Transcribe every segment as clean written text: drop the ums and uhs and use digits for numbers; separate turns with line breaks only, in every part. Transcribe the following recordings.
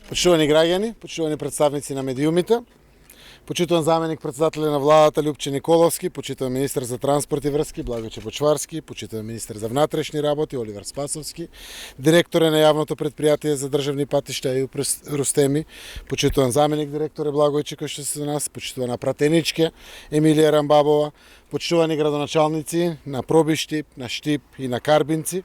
Почитувани граѓани, почитувани представници на медиумите, почитуван заменик председател на владата Љупче Николовски, почитуван министар за транспорт и врски Благо Чепочварски, почитуван министар за внатрешни работи Оливер Спасовски, директор на јавното предпријатие за државни патишта и Рустеми, почитуван заменик директор Благојче кој што се со нас, почитувана пратеничке Емилија Рамбабова, почитувани градоначалници на Пробиштип, на Штип и на Карбинци,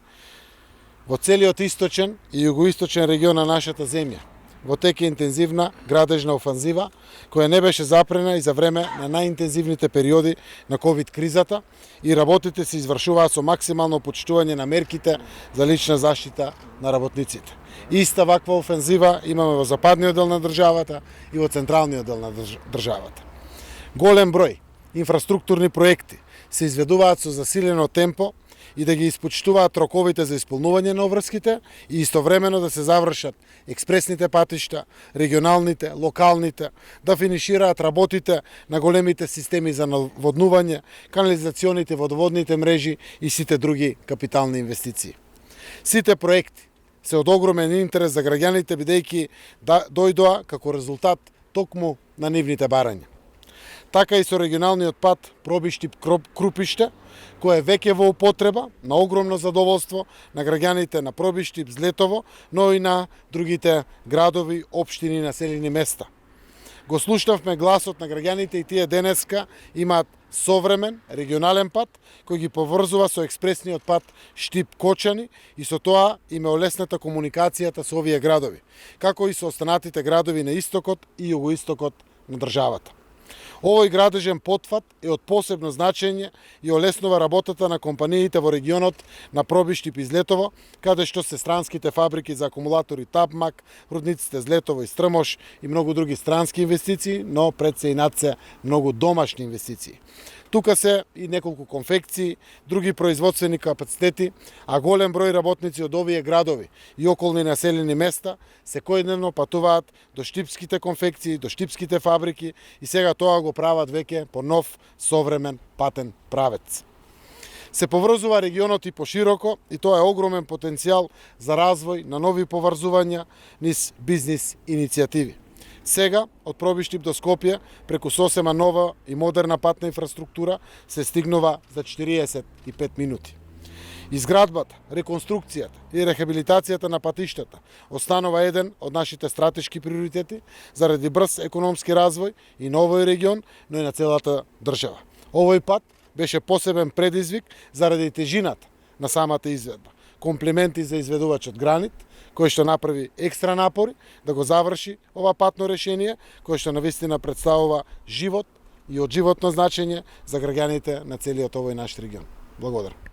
во целиот источен и југоисточен регион на нашата земја. Во тек е интензивна градежна офанзива, која не беше запрена и за време на најинтензивните периоди на ковид кризата и работите се извршуваа со максимално почитување на мерките за лична заштита на работниците. Иста ваква офанзива имаме во западниот дел на државата и во централниот дел на државата. Голем број инфраструктурни проекти се изведуваат со засилено темпо и да ги испочитуваат роковите за исполнување на обврските и истовремено да се завршат експресните патишта, регионалните, локалните, да финишираат работите на големите системи за наводнување, канализационите, водоводните мрежи и сите други капитални инвестиции. Сите проекти се од огромен интерес за граѓаните бидејќи дојдоа како резултат токму на нивните барања. Така и со регионалниот пат Пробиштип-Крупиште, кој е веќе во употреба, на огромно задоволство на граѓаните на Пробиштип, Злетово, но и на другите градови, општини и населени места. Го слушнавме гласот на граѓаните и тие денеска имаат современ регионален пат кој ги поврзува со експресниот пат Штип-Кочани и со тоа им е олесната комуникацијата со овие градови, како и со останатите градови на истокот и југоистокот на државата. Овој градежен потфат е од посебно значење и олеснува работата на компаниите во регионот на Пробиштип и Злетово, каде што се странските фабрики за акумулатори Тапмак, рудниците Злетово и Стрмош и многу други странски инвестиции, но пред се и над се многу домашни инвестиции. Тука се и неколку конфекции, други производствени капацитети, а голем број работници од овие градови и околни населени места секојдневно патуваат до штипските конфекции, до штипските фабрики и сега тоа го прават веќе по нов современ патен правец. Се поврзува регионот и пошироко и тоа е огромен потенцијал за развој на нови поврзувања низ бизнис иницијативи. Сега, од Пробиштип до Скопје, преку сосема нова и модерна патна инфраструктура, се стигнува за 45 минути. Изградбата, реконструкцијата и рехабилитацијата на патиштата останува еден од нашите стратешки приоритети заради брз економски развој и на овој регион, но и на целата држава. Овој пат беше посебен предизвик заради тежината на самата изведба. Комплименти за изведувачот Гранит, кој што направи екстра напори да го заврши ова патно решение, кој што навистина представува живот и од животно значење за граѓаните на целиот овој наш регион. Благодарам.